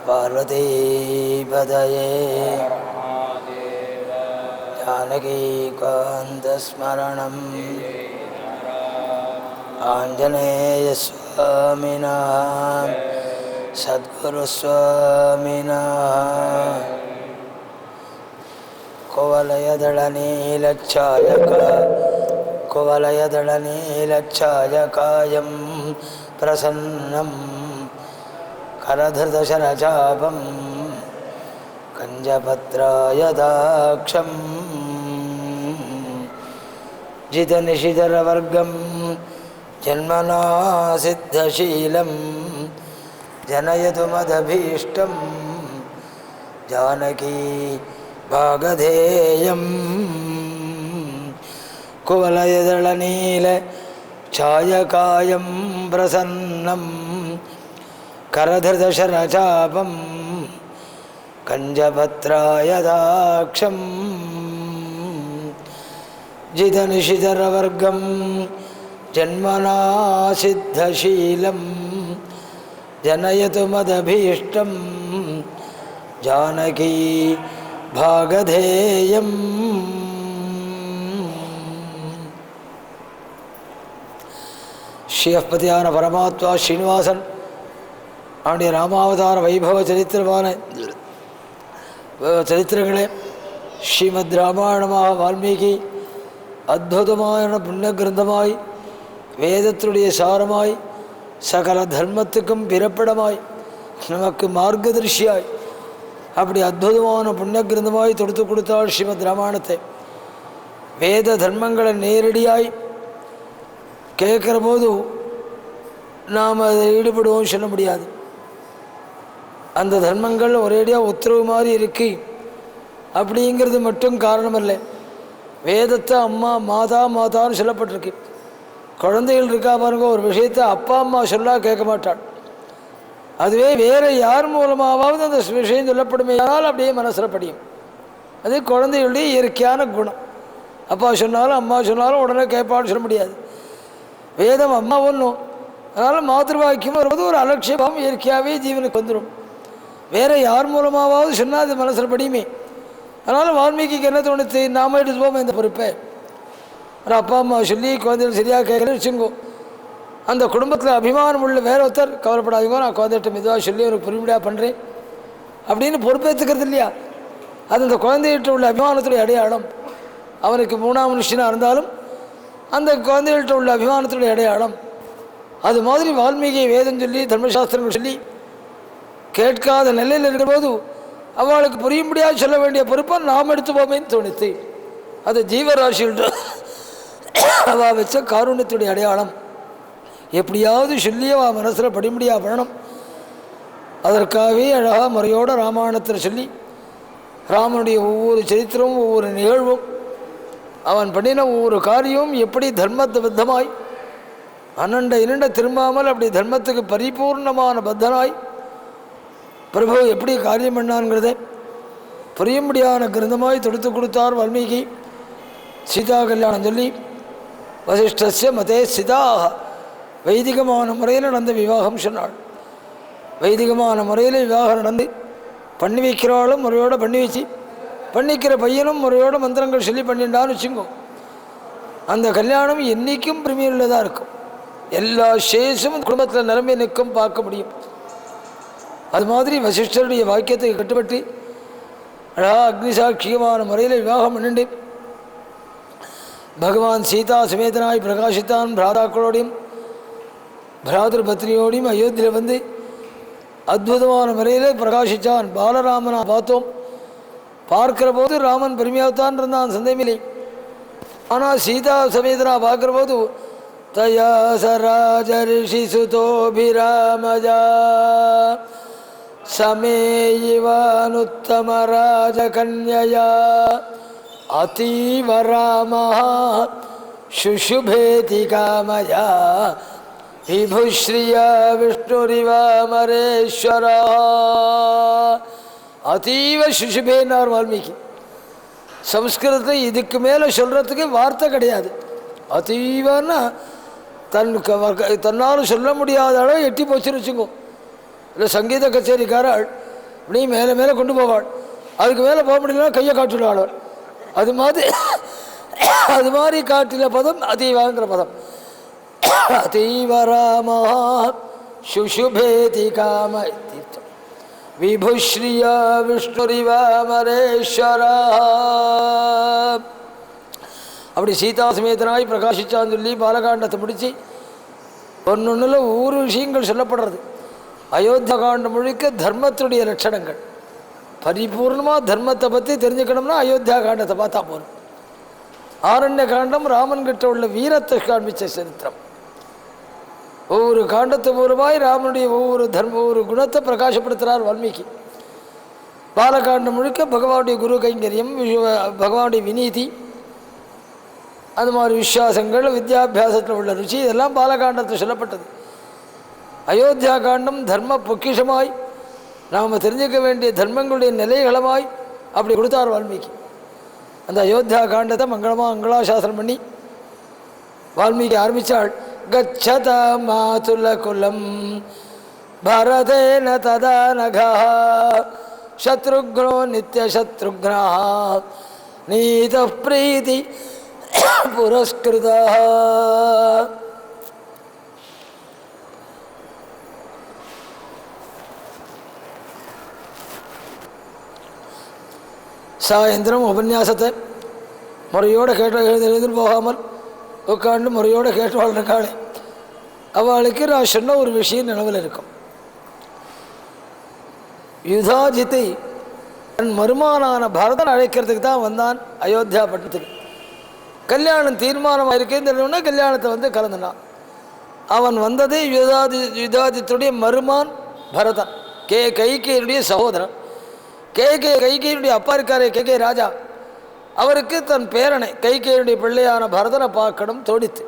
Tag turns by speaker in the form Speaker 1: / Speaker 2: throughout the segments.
Speaker 1: பார்வதீபதயே ஜானகீகாந்தஸ்மரணம் ஆஞ்சநேயஸ்வாமினாம் சத்குருஸ்வாமினாம் குவலயதளநீலச்சாயகாயம் பிரசன்னம் கரதர்தசரசாபம் கஞ்சபத்ராயதாக்ஷம் ஜிதநிஷிதரவர்க்கம் ஜன்மனா சித்தசீலம் ஜனயது மதபீஷ்டம் ஜானகி பாகதேயம் குவலயதளநீலச்சாயகாயம் பிரசன்னம் கரதர்தசரசாபம் கஞ்சபத்ராயதாக்ஷம் ஜிதநிஷிதரவர்க்கம் ஜன்மனா சித்தசீலம் ஜனயது மதபீஷ்டம் ஜானகி பாகதேயம். ஸ்ரீஹப்பதியான பரமாத்மா ஸ்ரீனிவாசன் அவனுடைய ராமாவதார வைபவ சரித்திரமான சரித்திரங்களே ஸ்ரீமத் ராமாயணமாக வால்மீகி அற்புதமான புண்ணிய கிரந்தமாய் வேதத்துடைய சாரமாய் சகல தர்மத்துக்கும் பிறப்பிடமாய் நமக்கு மார்க்கதர்ஷியாய் அப்படி அற்புதமான புண்ணிய கிரந்தமாய் தொடுத்து கொடுத்தாள் ஸ்ரீமத் ராமாயணத்தை. வேத தர்மங்களை நேரடியாய் கேட்குற போது நாம் அதில் ஈடுபடுவோம் சொல்ல முடியாது. அந்த தர்மங்கள் ஒரேடியாக உத்தரவு மாதிரி இருக்கு அப்படிங்கிறது மட்டும் காரணம் இல்லை. வேதத்தை அம்மா மாதான்னு சொல்லப்பட்டிருக்கு. குழந்தைகள் இருக்கா பாருங்க, ஒரு விஷயத்தை அப்பா அம்மா சொல்லா கேட்க மாட்டாள். அதுவே வேறு யார் மூலமாவது அந்த விஷயம் சொல்லப்படுமே ஆனால் அப்படியே மனசில் படியும். அது குழந்தைகளுடைய இயற்கையான குணம். அப்பா சொன்னாலும் அம்மா சொன்னாலும் உடனே கேட்பான்னு சொல்ல முடியாது. வேதம் அம்மா ஒன்றும், அதனால் மாதృவாக்கியம் வருவது ஒரு அலட்சியம் இயற்கையாகவே ஜீவனுக்கு வந்துடும். வேறு யார் மூலமாவது சொன்னால் அது மனசில் படியுமே. அதனால் வால்மீகிக்கு என்ன தோணுது, நாம எடுத்துப்போம் இந்த பொறுப்பை. ஒரு அப்பா அம்மா சொல்லி குழந்தைகள் சரியாக கேட்கல வச்சுங்கோ, அந்த குடும்பத்தில் அபிமானம் உள்ள வேற ஒருத்தர் கவலைப்படாதீங்க, நான் குழந்தைகிட்ட மெதுவாக சொல்லி ஒரு புரிமுடியாக பண்ணுறேன் அப்படின்னு பொறுப்பேற்றுக்கிறது இல்லையா. அது அந்த குழந்தைகிட்ட உள்ள அபிமானத்துடைய அடையாளம். அவனுக்கு மூணாம் மனுஷனாக இருந்தாலும் அந்த குழந்தைகள்கிட்ட உள்ள அபிமானத்துடைய அடையாளம். அது மாதிரி வால்மீகி வேதம் சொல்லி தர்மசாஸ்திரங்கள் சொல்லி கேட்காத நிலையில் இருக்கிற போது அவளுக்கு புரியும்படியாக சொல்ல வேண்டிய பொறுப்பை நாம் எடுத்துப்போமேன்னு தோணித்து. அது ஜீவராசிகள்கிட்ட அவள் வச்ச காருண்யத்துடைய அடையாளம். எப்படியாவது சொல்லி அவள் மனசில் படிமுடியாக பண்ணணும். அதற்காகவே அழகாக முறையோடு ராமாயணத்தில் சொல்லி ராமனுடைய ஒவ்வொரு சரித்திரமும் ஒவ்வொரு நிகழ்வும் அவன் பண்ணின ஒவ்வொரு காரியமும் எப்படி தர்மத்தை பத்தமாய் அனண்ட இரண்ட திரும்பாமல் அப்படி தர்மத்துக்கு பரிபூர்ணமான பத்தனாய் பிரபு எப்படி காரியம் பண்ணான்ங்கிறத புரியும்படியான கிரந்தமாய் தொடுத்து கொடுத்தார் வால்மீகி. சீதா கல்யாணம் சொல்லி வசிஷ்டஸ்ய மதே சிதாக வைதிகமான முறையில் நடந்த விவாகம் சொன்னாள். வைதிகமான முறையில் விவாகம் நடந்து பண்ணி வைக்கிறாளும் முறையோடு பண்ணி வச்சு பண்ணிக்கிற பையனும் முறையோட மந்திரங்கள் சொல்லி பண்ணிட்டான்னு வச்சுங்கோ. அந்த கல்யாணம் என்றைக்கும் பிரிமியுள்ளதாக இருக்கும். எல்லா சேஷமும் குடும்பத்தில் நிரம்பி நிற்கும் பார்க்க முடியும். அது மாதிரி வசிஷ்டருடைய வாக்கியத்தை கட்டுப்பட்டு அழகா அக்னிசாட்சியமான முறையில் விவாகம் பண்ணிண்டு பகவான் சீதா சமேதனாய் பிரகாசித்தான். பிராதாக்களோடையும் பிராதர் பத்னியோடையும் அயோத்தியில் வந்து அற்புதமான முறையில் பிரகாசித்தான். பாலராமனா பார்த்தோம். பார்க்கிற போது ராமன் பெருமையாகத்தான் இருந்தான், சந்தேகமில்லை. ஆனால் சீதா சமேதனா பார்க்குற போது தயா சராஜ ரிஷி சுதோபிராமஜா சமேயிவானுத்தம ராஜகன்யயா அதீவ ராம சுஷுபேதி காமயா விபுஸ்ரீயா விஷ்ணுரிவாமரேஸ்வரா அதீவ சுஷுபேன்னார் வால்மீகி. சம்ஸ்கிருதத்தை இதுக்கு மேலே சொல்கிறதுக்கு வார்த்தை கிடையாது. அதீவன்னா தன்னால் சொல்ல முடியாத அளவு எட்டி போச்சுன்னு வச்சுக்கோ. இல்லை சங்கீத கச்சேரிக்காரள் இப்படி மேலே மேலே கொண்டு போவாள். அதுக்கு மேலே போக முடியலன்னா கையை காட்டுவாள். அது மாதிரி காட்டில பதம் அதீவாங்கிற பதம். அதீவராமா சுஷுபேதி காம தீர்த்தம் விபுஸ்ரீயா விஷ்ணுரிவாமரேஸ்வரா. அப்படி சீதா சமேதனாய் பிரகாசிச்சான்னு சொல்லி பாலகாண்டத்தை முடித்து ஒன்னொன்றில் ஒவ்வொரு விஷயங்கள் சொல்லப்படுறது. அயோத்தியா காண்டம் முழுக்க தர்மத்துடைய லட்சணங்கள். பரிபூர்ணமாக தர்மத்தை பற்றி தெரிஞ்சுக்கணும்னா அயோத்தியா காண்டத்தை பார்த்தா போதும். ஆரண்ய காண்டம் ராமன் கிட்ட உள்ள வீரத்தை காண்பிச்ச சரித்திரம். ஒவ்வொரு காண்டத்து பூர்வமாய் ராமனுடைய ஒவ்வொரு குணத்தை பிரகாசப்படுத்துகிறார் வால்மீகி. பாலகாண்டம் முழுக்க பகவானுடைய குரு கைங்கரியம், பகவானுடைய விநீதி, அது மாதிரி விஸ்வாசங்கள், வித்யாபியாசத்தில் உள்ள ருச்சி, இதெல்லாம் பாலகாண்டத்தில் சொல்லப்பட்டது. அயோத்தியா காண்டம் தர்ம பொக்கிஷமாய் நாம் தெரிஞ்சுக்க வேண்டிய தர்மங்களுடைய நிலைகளமாய் அப்படி கொடுத்தார் வால்மீகி. அந்த அயோத்தியா காண்டத்தை மங்களாசாசனம் பண்ணி வால்மீகி ஆரம்பித்தாள். கச்சத மாதுல குலம் பரதேன ததா நகா சத்ருக்னோ நித்ய சத்ருக்னா நீத பிரீதி புரஸ்கிருதா. சாயந்திரம் உபன்யாசத்தை முறையோடு எழுந்து போகாமல் உட்காந்து முறையோடு கேட்டுவாள் இருக்காளே, அவளுக்கு நான் சொன்ன ஒரு விஷயம் நினைவில் இருக்கும். யுதாஜித்தை தன் மருமானான பரதன் அழைக்கிறதுக்கு தான் வந்தான் அயோத்தியா பட்டணத்துக்கு. கல்யாணம் தீர்மானமாக இருக்கேன்னு தெரிஞ்சோன்னா கல்யாணத்தை கலந்துனான். அவன் வந்ததே யுதாஜித்துடைய மருமான் பரதன், கைகேயினுடைய சகோதரன். கைகேயினுடைய அப்பா இருக்காரே கே ராஜா, அவருக்கு தன் பேரனை கைகேயினுடைய பிள்ளையான பரதனை பார்க்கணும் தோடித்து.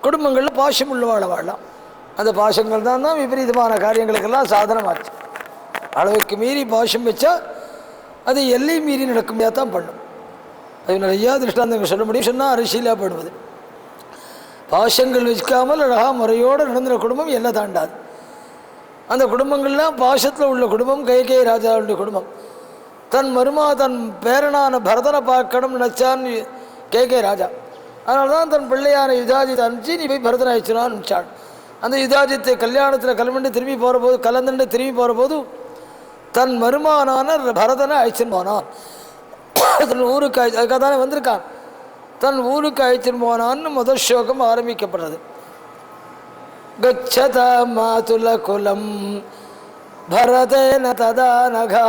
Speaker 1: குடும்பங்களில் பாசம் உள்ளவாழ வாழலாம். அந்த பாசங்கள் தான் விபரீதமான காரியங்களுக்கெல்லாம் சாதனமாச்சு. அளவுக்கு மீறி பாசம் வச்சா அது எல்லை மீறி நடக்க முடியாதான் பண்ணும். அது நிறையா திருஷ்டாந்தங்கள் சொல்ல முடியும், சொன்னால் அரசியலாக போடுவது. பாசங்கள் வச்சுக்காமல் அழகாக முறையோடு நடந்துற குடும்பம் எல்லாம் தாண்டாது. அந்த குடும்பங்கள்லாம் பாசத்தில் உள்ள குடும்பம் கைகே ராஜாவுடைய குடும்பம். தன் பேரனான பரதனை பார்க்கணும் நினச்சான் கே ராஜா. அதனால தான் தன் பிள்ளையான யுதாஜித்தை அனுப்பிச்சு நீ போய் பரதனை அழைச்சினான்னு அனுப்பிச்சான். அந்த யுதாஜித்தை கல்யாணத்தில் கலந்துட்டு திரும்பி போகிற போது தன் மருமானான பரதனை அழைச்சின்னு போனான். தன் ஊருக்கு அதுக்காக தானே வந்திருக்கான். தன் ஊருக்கு அழைச்சின்னு போனான்னு முதல் ஸ்லோகம் ஆரம்பிக்கப்படுறது. கச்சத மாதுல குலம் பரதேன ததா நகா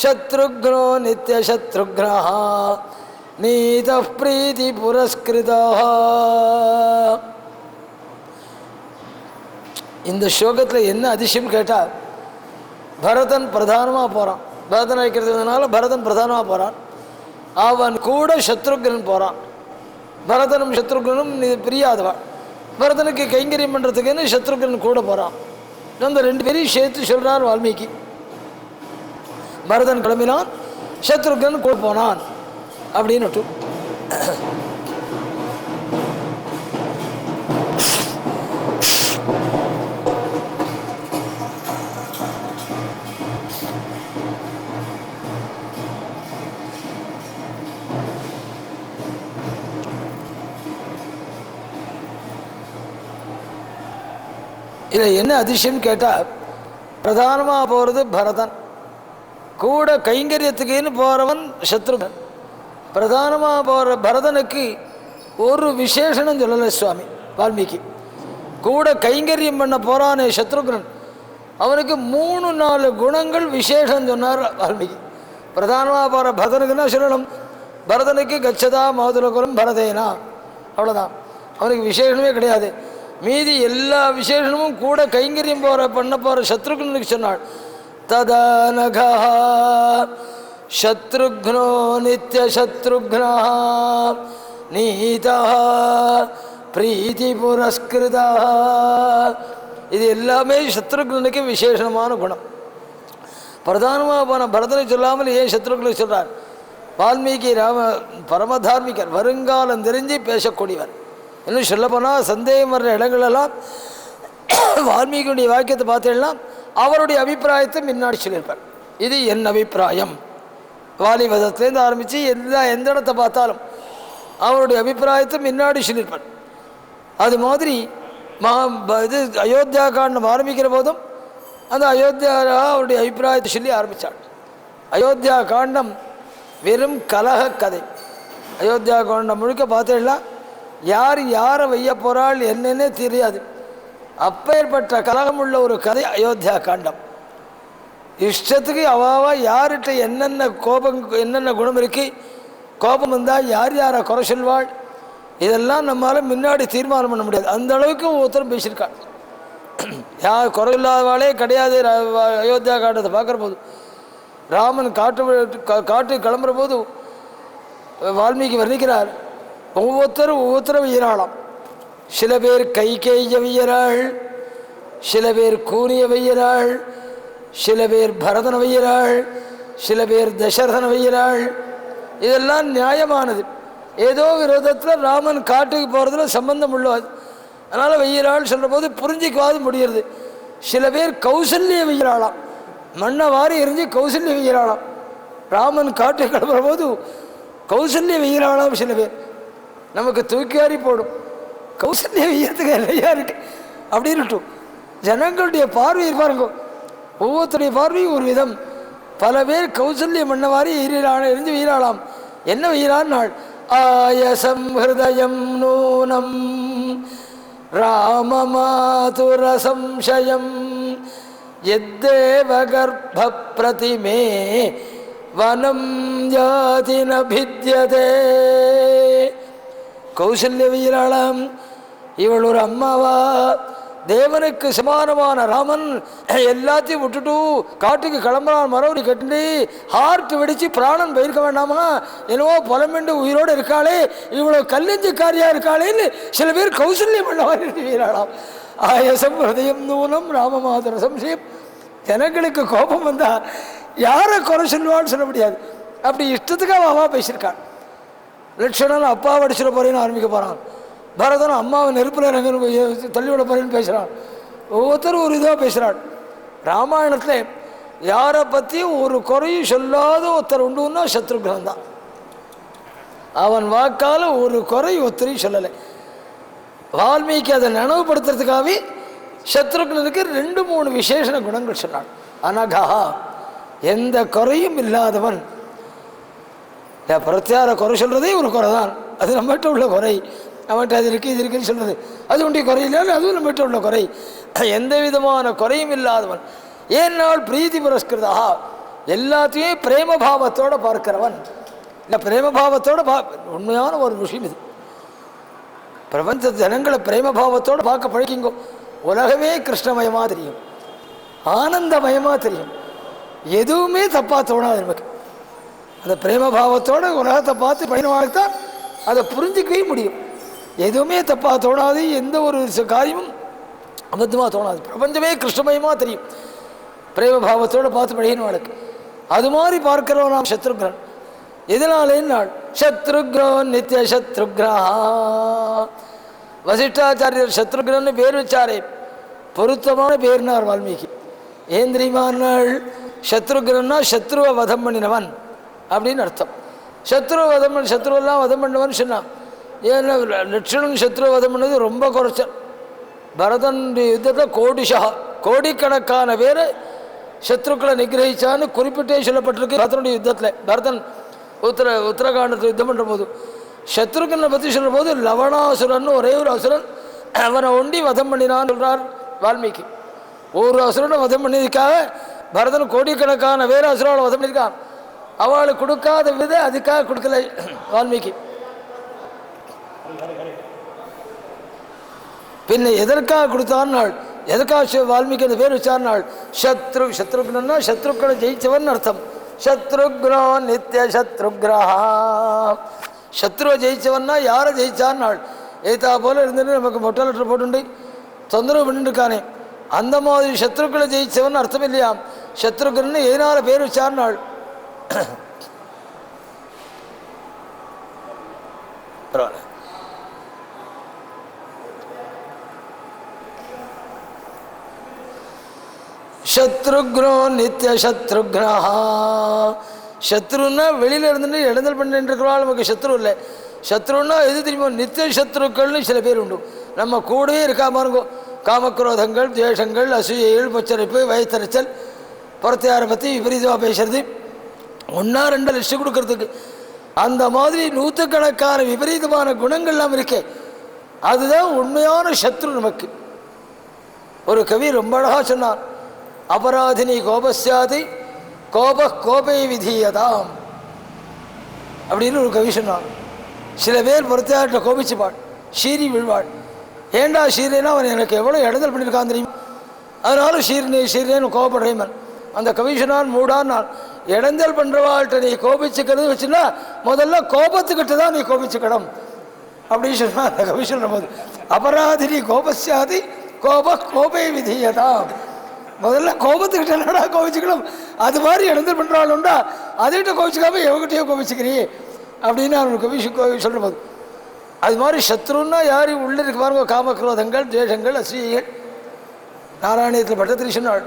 Speaker 1: சத்ருக்னோ நித்ய சத்ருக்னா நீத பிரீதி புரஸ்கிருதா. இந்த ஸ்லோகத்தில் என்ன அதிசயம் கேட்டால், பரதன் பிரதானமாக போகிறான். பரதன் வைக்கிறதுனால பரதன் பிரதானமாக போகிறான். அவன் கூட சத்ருக்னன் போகிறான். பரதனும் சத்ருக்னும் பிரியாதவன். பரதனுக்கு கைங்கரியம் பண்ணுறதுக்குன்னு சத்ருக்னன் கூட போகிறான். அந்த ரெண்டு பேரையும் சேர்த்து சொல்கிறார் வால்மீகி. பரதன் கிளம்பினான், சத்ருக்னன் கூட போனான் அப்படின்னு. இதில் என்ன அதிசயம் கேட்டால், பிரதானமாக போகிறது பரதன், கூட கைங்கரியத்துக்குன்னு போகிறவன் சத்ருகன். பிரதானமாக போகிற பரதனுக்கு ஒரு விசேஷனம் சொல்லலை சுவாமி வால்மீகி. கூட கைங்கரியம் பண்ண போகிறானே சத்ருகன், அவனுக்கு 3-4 குணங்கள் விசேஷம் சொன்னார் வால்மீகி. பிரதானமாக போகிற பரதனுக்குன்னா சொல்லணும், பரதனுக்கு கச்சதா மாதுலகுலம் பரதேனா, அவ்வளோதான். அவனுக்கு விசேஷமே கிடையாது. மீதி எல்லா விசேஷமும் கூட கைங்கரியம் பண்ண போகிற சத்ருகனுக்கு சொன்னாள். ததா நகா சத்ருக்னோ நித்ய சத்ருக்னா நீதா பிரீதி புரஸ்கிருதா. இது எல்லாமே சத்ருக்னுக்கு விசேஷமான குணம். பிரதானமாக போன பரதனை சொல்லாமல் ஏன் சத்ருக்னுக்கு சொல்கிறார்? வால்மீகி பரமதார்மிகர், வருங்காலம் தெரிஞ்சு பேசக்கூடியவர். இன்னும் சொல்லப்போனால் சந்தேகம் வர்ற இடங்களெல்லாம் வால்மீகியுடைய வாக்கியத்தை பார்த்தேன்னா அவருடைய அபிப்பிராயத்தை முன்னாடி சொல்லியிருப்பார். இது என் அபிப்பிராயம். வாலிவதத்துலேருந்து ஆரம்பித்து எந்த இடத்தை பார்த்தாலும் அவருடைய அபிப்பிராயத்தை முன்னாடி சொல்லியிருப்பார். அது மாதிரி இது அயோத்தியா காண்டம் ஆரம்பிக்கிற போதும் அந்த அயோத்தியா அவருடைய அபிப்பிராயத்தை சொல்லி ஆரம்பித்தாள். அயோத்தியா காண்டம் வெறும் கலக கதை. அயோத்தியா காண்டம் முழுக்க பார்த்தீங்கன்னா யார் யாரை வைய போகிறாள் என்னன்னே தெரியாது. அப்பேற்பட்ட கலகம் உள்ள ஒரு கதை அயோத்தியா காண்டம். இஷ்டத்துக்கு அவாவா யார்கிட்ட என்னென்ன கோபம் என்னென்ன குணம் இருக்கு, கோபம் வந்தால் யார் யாரை குறை சொல்வாள், இதெல்லாம் நம்மளால் முன்னாடி தீர்மானம் பண்ண முடியாது. அந்த அளவுக்கு ஒருத்தரும் பேசியிருக்காள். யார் குறை இல்லாதவாளே கிடையாது. அயோத்தியா காண்டத்தை பார்க்குற போது ராமன் காட்டு கிளம்புற போது வால்மீகி வர்ணிக்கிறார். ஒவ்வொருத்தரும் வெய்யறாளாம். சில பேர் கைகேய வெய்யறாள், சில பேர் கூனிய வெய்யறாள், சில பேர் பரதன வெய்யறாள், சில பேர் தசரதன வெய்யறாள். இதெல்லாம் நியாயமானது. ஏதோ விரோதத்தில் ராமன் காட்டுக்கு போகிறதுல சம்பந்தம் உள்ளது, அதனால் வெய்யறாள் சொல்கிற போது புரிஞ்சிக்காது முடிகிறது. சில பேர் கௌசல்ய வெய்யறாளாம், மண்ணை வாரி எரிஞ்சு கௌசல்ய வெய்யறாளாம். ராமன் காட்டுக்கு கிளம்புற போது கௌசல்ய வெய்யறாளாம். சில பேர் நமக்கு தூக்கி வாரி போடும். கௌசல்ய வெய்யறதுக்கு இல்லையா இருக்கு அப்படி இருக்கட்டும். ஜனங்களுடைய பார்வை பாருங்க, ஒவ்வொருத்தருடைய பார்வையும் ஒரு விதம். பல பேர் கௌசல்ய மன்னவாரி எரிஞ்சு வெயிலாளாம். என்ன வெயிலான் நாள் ஆயசம் ஹிருதயம் நூனம் ராமமாதுர சம்சயம் யத்தேவ கர்ப்ப பிரதிமே வனம் ஜாதி நபித்யதே. கௌசல்ய வெயிலாளாம். இவள் ஒரு அம்மாவா? தேவனுக்கு சமானமான ராமன் எல்லாத்தையும் விட்டுட்டு காட்டுக்கு கிளம்புறான். மரவடி கட்டி ஹார்ட் வெடிச்சு பிராணன் போயிருக்க வேண்டாமா? என்னவோ புலமெண்டு உயிரோடு இருக்காளே, இவ்வளோ கல்லெஞ்சிக்காரியாக இருக்காளேன்னு சில பேர் கௌசல்யம் பண்ணவாராம். ஆயசம் ஹிருதயம் நூனம் ராமமாதுர சம்சயம். ஜனங்களுக்கு கோபம் வந்தா யாரை குறை சொல்லுவான்னு சொல்ல முடியாது. அப்படி இஷ்டத்துக்காக அவா பேசியிருக்கான். லட்சணன் அப்பாவை அடிச்சிட போறேன்னு ஆரம்பிக்க போகிறான். பரதன் அம்மாவை நெருப்பில் இறங்க தள்ளிவிட போறேன்னு பேசுகிறான். ஒவ்வொருத்தரும் ஒரு இதாக பேசுகிறான். ராமாயணத்தில் யாரை பற்றியும் ஒரு குறையும் சொல்லாத ஒருத்தர் உண்டுன்னா சத்ருக்னன் தான். அவன் வாக்கால் ஒரு குறை ஒருத்தரையும் சொல்லலை. வால்மீகி அதை நினைவுபடுத்துறதுக்காகவே சத்ருக்னனுக்கு 2-3 விசேஷண குணங்கள் சொன்னான். அனகா, எந்த குறையும் இல்லாதவன். பிரத்யார குறை சொல்கிறதே ஒரு குறை தான். அது நம்மகிட்ட உள்ள குறை. அவன்கிட்ட அது இருக்குது இது இருக்குன்னு சொல்கிறது அது உண்டி குறையில்லை, அதுவும் நம்மகிட்ட உள்ள குறை. எந்த விதமான குறையும் இல்லாதவன். ஏன்னால் பிரீதி புரஸ்கிருதா, எல்லாத்தையும் பிரேமபாவத்தோடு பார்க்கிறவன். இல்லை பிரேமபாவத்தோடு உண்மையான ஒரு விஷயம் இது. பிரபஞ்ச ஜனங்களை பிரேமபாவத்தோடு பார்க்க பழக்கிங்கோ. உலகமே கிருஷ்ணமயமாக தெரியும், ஆனந்தமயமாக தெரியும். எதுவுமே தப்பாக தோணாது நமக்கு. அந்த பிரேமபாவத்தோடு உலகத்தை பார்த்து பயணமாகத்தான் அதை புரிஞ்சிக்கவே முடியும். எதுவுமே தப்பாக தோணாது, எந்த ஒரு காரியமும் அபத்தமாக தோணாது. பிரபஞ்சமே கிருஷ்ணமயமாக தெரியும் பிரேமபாவத்தோடு பார்த்து பழகினவாளுக்கு. அது மாதிரி பார்க்கிறவன் நாம் சத்ருக்னன். எதனாலே நாள் சத்ருக்னோ நித்திய சத்ருக்னா. வசிஷ்டாச்சாரியர் சத்ருக்னன்னு பேர் வச்சாரே, பொருத்தமான பேர்னார் வால்மீகி. ஏன் தெரியுமானால் சத்ருக்னா சத்ருவை வதம் பண்ணினவன் அப்படின்னு அர்த்தம். சத்ருவெல்லாம் வதம் பண்ணவன் சொன்னான். ஏன்னா லட்சணன் சத்ருவ வதம் பண்ணது ரொம்ப குறைச்சல். பரதன் யுத்தத்தில் கோடிக்கணக்கான பேரை சத்ருக்களை நிகிரகிச்சான்னு குறிப்பிட்டே சொல்லப்பட்டிருக்கு பரதனுடைய யுத்தத்தில். பரதன் உத்தரகாண்டத்தில் யுத்தம் பண்ணுற போது சத்ருகனை பற்றி சொல்கிற போது லவணாசுரன் ஒரே ஒரு அசுரன் அவனை ஒண்டி வதம் பண்ணினான்னு சொல்கிறார் வால்மீகி. ஒரு அசுரனை வதம் பண்ணியதுக்காக பரதன் கோடிக்கணக்கான வேறு அசுராவை வதம் பண்ணியிருக்கான். அவளுக்கு கொடுக்காத விதை அதுக்காக கொடுக்கல வால்மீகி. பின்ன எதற்காக கொடுத்தான் நாள், எதற்காக வால்மீகி அந்த பேர் வச்சார் நாள். சத்ருக்னா சத்ருக்களை ஜெயிச்சவன் அர்த்தம். சத்ருக்னோ நித்திய சத்ருக்ரஹா. சத்ருவை ஜெயிச்சவன்னா யாரை ஜெயிச்சான் நாள். ஏத்தா போல இருந்துட்டு நமக்கு மொட்டை லெட்டர் போட்டுண்டு தொந்தரவு பண்ணிட்டு இருக்கானே, அந்த மாதிரி சத்ருக்களை ஜெயிச்சவன் அர்த்தம் இல்லையா. சத்ருக்னு எதனால பேர் வச்சார் நாள். பரவாயில்ல. சத்ருக்னோ நித்திய சத்ருக்னா. சத்ருன்னா வெளியில் இருந்துட்டு இடந்தல் பண்ணிட்டுருக்கிறோம், நமக்கு சத்ரு இல்லை. சத்ருன்னா எது தெரியுமோ, நித்திய சத்ருக்கள்னு சில பேர் உண்டு. நம்ம கூடவே இருக்காம இருக்கும். காமக்ரோதங்கள், துவேஷங்கள், அசூயைகள், பொச்சரிப்பு, வயத்தறிச்சல், புறத்தையாரை பற்றி விபரீதமாக பேசுறது, ஒன்றா ரெண்டு லிஸ்ட்டு கொடுக்கறதுக்கு. அந்த மாதிரி நூற்றுக்கணக்கான விபரீதமான குணங்கள்லாம் இருக்கே, அதுதான் உண்மையான சத்ரு நமக்கு. ஒரு கவி ரொம்ப அழகாக சொன்னார், அபராதினி கோபஸ்யாதி கோப கோபை விதீயதாம் அப்படின்னு ஒரு கவி சொன்னான். சில பேர் பொறுத்தாட்ட கோபிச்சுப்பாள், சீறி விழ்வாள். ஏண்டா சீரேன்னா அவன் எனக்கு எவ்வளோ இடதல் பண்ணியிருக்கான் தெரியும், அதனால சீரேன்னு கோபப்படுறேன். அந்த கவி சொன்னான், மூடான் நான் இடந்தல் பண்ணுறவாள்கிட்ட நீ கோபிச்சுக்கிறது வச்சுன்னா முதல்ல கோபத்துக்கிட்ட தான் நீ கோபிச்சுக்கணும் அப்படின்னு சொன்னா அந்த கவி சொல்கிற போது, அபராதினி கோபஸ்யாதி கோப கோபை விதீயதாம். முதல்ல கோபத்துக்கிட்ட என்னடா கோபிச்சுக்கணும், அது மாதிரி இடந்தல் பண்ணுறாள் உண்டா, அதுகிட்ட கோபிச்சுக்காம எவகிட்டையோ கோபிச்சுக்கிறீ அப்படின்னு அவனுக்கு கவி சொல்கிற போது, அது மாதிரி சத்ருன்னா யார் உள்ள இருக்கு பாருங்க, காமக்ரோதங்கள், துவேஷங்கள், அசூயைகள். நாராயணத்தில் பட்டத்திரி சொன்னாள்,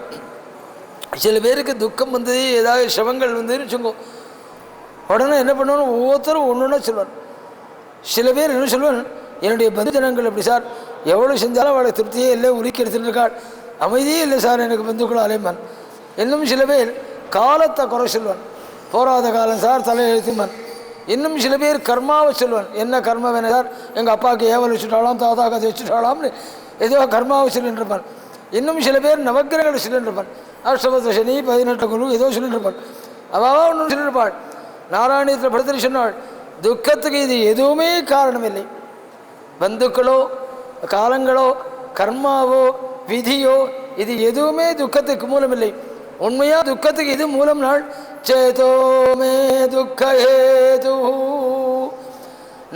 Speaker 1: சில பேருக்கு துக்கம் வந்து ஏதாவது சிரமங்கள் வந்துன்னு வச்சுக்கோ, உடனே என்ன பண்ணுவோம், ஒவ்வொருத்தரும் ஒன்று ஒன்றா சொல்லுவார். சில பேர் என்ன சொல்லுவார், என்னுடைய பந்துஜனங்கள் அப்படி சார், எவ்வளோ செஞ்சாலும் அவளை திருப்தியே இல்லை, உருக்கி எடுத்துட்டு இருக்காள், அமைதியே இல்லை சார் எனக்கு பந்துக்கள் அலைமான். இன்னும் சில பேர் காலத்தை குறை சொல்வான், போராத காலம் சார் தலை எழுத்துமான். இன்னும் சில பேர் கர்மாவை சொல்லுவான், என்ன கர்மா வேணும் சார், எங்கள் அப்பாவுக்கு ஏவல் வச்சுட்டாலாம், தாத்தா கதை வச்சுட்டாலாம்னு ஏதோ கர்மாவை சொல்லிட்டு இருப்பான். இன்னும் சில பேர் நவக்கிரகங்களை சொல்லிட்டு இருப்பான், அஷ்டமத்த சனி, 18 குரு ஏதோ சொல்லிட்டு இருப்பான். அவள் ஒன்று சொல்லியிருப்பாள். நாராயணத்தில் படுத்து சொன்னாள், துக்கத்துக்கு இது எதுவுமே காரணம் இல்லை. பந்துக்களோ காலங்களோ கர்மாவோ விதியோ இது எதுவுமே துக்கத்துக்கு மூலம் இல்லை. உண்மையா துக்கத்துக்கு இது மூலம் நாள் சேதோமே துக்கஹேது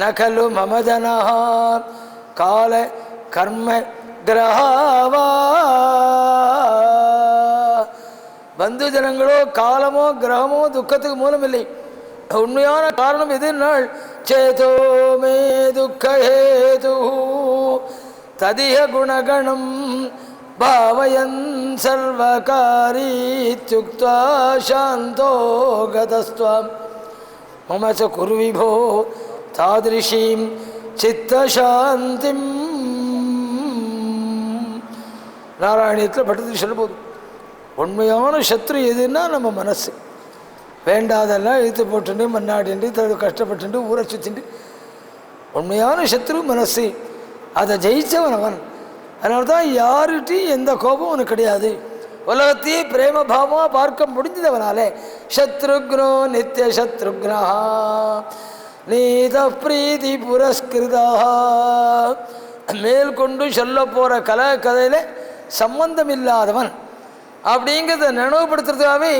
Speaker 1: நகலு மமதனா கால கர்ம கிரகாவா. பந்து ஜனங்களோ காலமோ கிரகமோ துக்கத்துக்கு மூலம் இல்லை. உண்மையான காரணம் எதுனால் சேதோமே துக்கஹேது ததிய குணகணம் பாவயன் சர்வகாரீத்யுக்த்வா சாந்தோ கதஸ்த்வம் மம ச குரு விபோ தாதிருஷீம் சித்தசாந்திம். நாராயணத்தில் பட்டத்தில் சொல்லும்போது, உண்மையான சத்ரு எதுன்னா நம்ம மனசு. வேண்டாதெல்லாம் இழுத்து போட்டுண்டு மண்ணாடிண்டு கஷ்டப்பட்டு ஊரை சுத்திண்டு, உண்மையான சத்ரு மனசு. அதை ஜெயிச்சவன் அவன். அதனால தான் யாருகிட்டையும் எந்த கோபம் அவனுக்கு கிடையாது. உலகத்தையே பிரேம பாவமாக பார்க்க முடிஞ்சதவனாலே சத்ருக்னோ நித்திய சத்ருக்னா நீத பிரீதி புரஸ்கிருதா. மேற்கொண்டு சொல்ல போகிற கதையில் சம்பந்தம் இல்லாதவன் அப்படிங்கிறத நினைவுபடுத்துறதுக்காகவே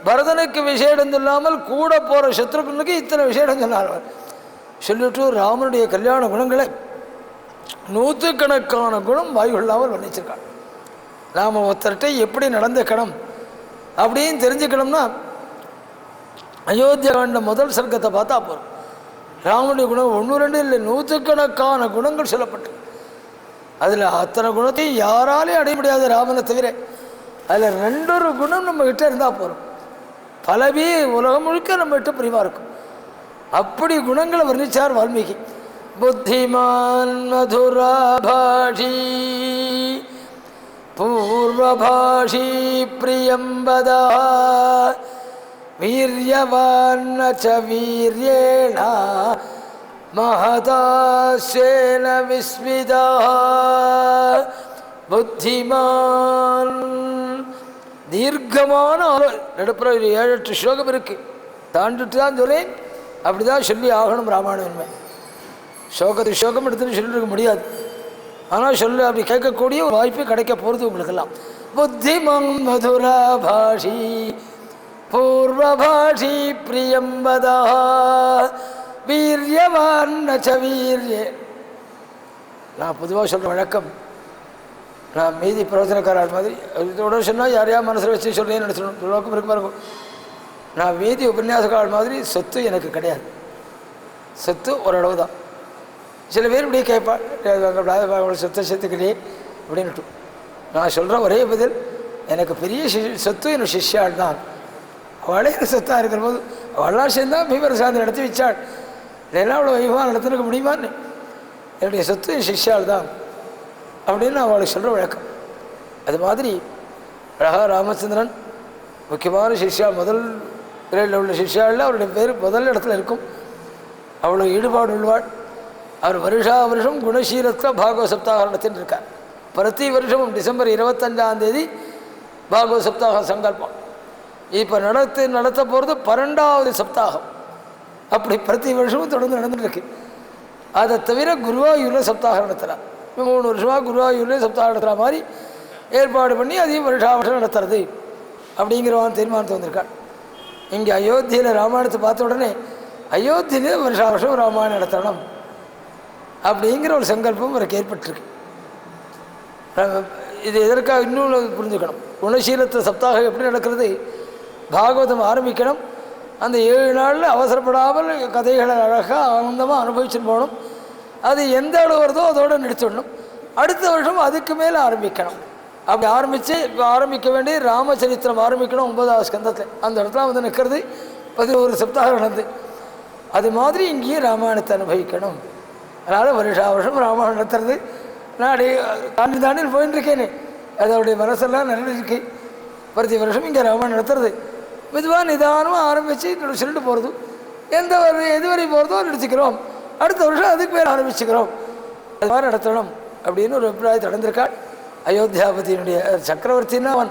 Speaker 1: பரதனுக்கு விசேடம் சொல்லாமல் கூட போகிற சத்ருக்னுக்கு இத்தனை விசேடம் சொன்னார். சொல்லிட்டு ராமனுடைய கல்யாண குணங்களை நூற்றுக்கணக்கான குணம் வாய்கொள்ளாமல் வர்ணிச்சிருக்காள். நாம் ஒருத்தர்கிட்ட எப்படி நடந்துக்கணும் அப்படின்னு தெரிஞ்சுக்கணும்னா அயோத்தியா காண்ட முதல் சர்க்கத்தை பார்த்தா போகிறோம். ராமனுடைய குணம் 1 2 இல்லை, நூற்றுக்கணக்கான குணங்கள் சொல்லப்பட்டு, அதில் அத்தனை குணத்தையும் யாராலையும் அடைய முடியாது ராமனை தவிர. அதில் 2 குணம் நம்ம கிட்ட இருந்தால் போகிறோம், பலவே உலகம் முழுக்க நம்ம கிட்ட பிரிவாக இருக்கும். அப்படி குணங்களை வர்ணித்தார் வால்மீகி. புத்திமான் மதுராபாஷி பூர்வபாஷி பிரியம்பதா வீரியவான் ச வீர்யேண மஹதாஸ்யேன விஸ்மிதா. புத்திமான் தீர்க்கமான நடுப்புற 7-8 ஸ்லோகம் இருக்குது, தாண்டிட்டு தான் சொல்லேன். அப்படி தான் சொல்லி ஆகணும் ராமாயணமே. சோகம் எடுத்துன்னு சொல்லிருக்க முடியாது, ஆனால் சொல்லு அப்படி கேட்கக்கூடிய ஒரு வாய்ப்பு கிடைக்க போகிறது உங்களுக்கெல்லாம். புத்திமங் மதுராபாஷி பூர்வபாஷி பிரியம்பதா வீரியவான் ச வீர்யே. நான் பொதுவாக சொல்கிற வழக்கம், நான் மீதி பிரவச்சனக்காரர் மாதிரி இதோட சொன்னால் யாரையா மனசில் வச்சு சொல்லேன்னு நினச்சிடணும், வழக்கம் இருக்கு பாருங்க. நான் மீதி உபன்யாசக்காரர் மாதிரி சொத்து எனக்கு கிடையாது, சொத்து ஓரளவு தான். சில பேர் இப்படியே கேட்பாள், சொத்தை சேர்த்துக்கலையே அப்படின்னுட்டு. நான் சொல்கிற ஒரே பதில், எனக்கு பெரிய சொத்து என்னோட சிஷ்யாள் தான். அவளே எனக்கு சொத்தாக இருக்கிற போது அவளாம் சேர்ந்தான் பீமரசாந்தி நடத்தி வச்சாள். இல்லைன்னா அவ்வளோ வைபவம் நடத்திருக்க முடியுமான்னு. என்னுடைய சொத்து என் சிஷ்யாள் தான் அப்படின்னு அவளுக்கு சொல்கிற வழக்கம். அது மாதிரி அழகா ராமச்சந்திரன் முக்கியமான சிஷ்யா, முதல் கிரேடில் உள்ள சிஷ்யாவில் அவருடைய பேர் முதல் இடத்துல இருக்கும். அவ்வளோ ஈடுபாடு உள்ளவாள். அவர் வருஷம் குணசீலத்தில் பாகவத சப்தாக நடத்தின்னு இருக்கார். பிரதி வருஷமும் டிசம்பர் 25 பாகவத சப்தாக சங்கல்பம். இப்போ நடத்த போகிறது 12வது சப்தாகம். அப்படி பிரதி வருஷமும் தொடர்ந்து நடந்துட்டுருக்கு. அதை தவிர குருவாயூரில் சப்தாக நடத்துகிறார். 3 வருஷமாக குருவாயூரில் சப்தாக நடத்துகிற மாதிரி ஏற்பாடு பண்ணி அதையும் வருஷம் நடத்துறது அப்படிங்கிறவான் தீர்மானத்தை வந்திருக்காள். இங்கே அயோத்தியில் ராமாயணத்தை பார்த்த உடனே அயோத்தியிலே வருஷம் ராமாயணம் நடத்தணும் அப்படிங்கிற ஒரு சங்கல்பம் அவருக்கு ஏற்பட்டிருக்கு. இது எதற்காக இன்னொன்று புரிஞ்சுக்கணும். குணசீலத்தை சப்தாக எப்படி நடக்கிறது? பாகவதம் ஆரம்பிக்கணும். அந்த 7 நாளில் அவசரப்படாமல் கதைகளை அழகாக ஆனந்தமாக அனுபவிச்சுன்னு போகணும். அது எந்த அளவு வருதோ அதோடு நிறுத்திடணும். அடுத்த வருஷம் அதுக்கு மேலே ஆரம்பிக்கணும். அப்படி ஆரம்பிக்க வேண்டிய ராமச்சரித்திரம் ஆரம்பிக்கணும் 9வது ஸ்கந்தத்தில். அந்த இடத்துல வந்து நிற்கிறது 11 சப்தாகம் நடந்து. அது மாதிரி இங்கேயே ராமாயணத்தை அனுபவிக்கணும். அதனால் வருஷம் ராமாயணம் நடத்துறது நான் தாண்டி போயின்னு இருக்கேனே, அதோடைய மனசெல்லாம் நல்ல இருக்கு. பிரதி வருஷம் இங்கே ராமாயணம் நடத்துறது மெதுவாக நிதானமாக ஆரம்பித்து சொல்லிட்டு போகிறது. எதுவரை போகிறதோ நிறுத்திக்கிறோம். அடுத்த வருஷம் அதுக்கு மேலே ஆரம்பிச்சுக்கிறோம். அது மாதிரி நடத்தணும் அப்படின்னு ஒரு அபிப்பிராயத்தை நடந்திருக்காள். அயோத்தியாபதியினுடைய சக்கரவர்த்தின்னா அவன்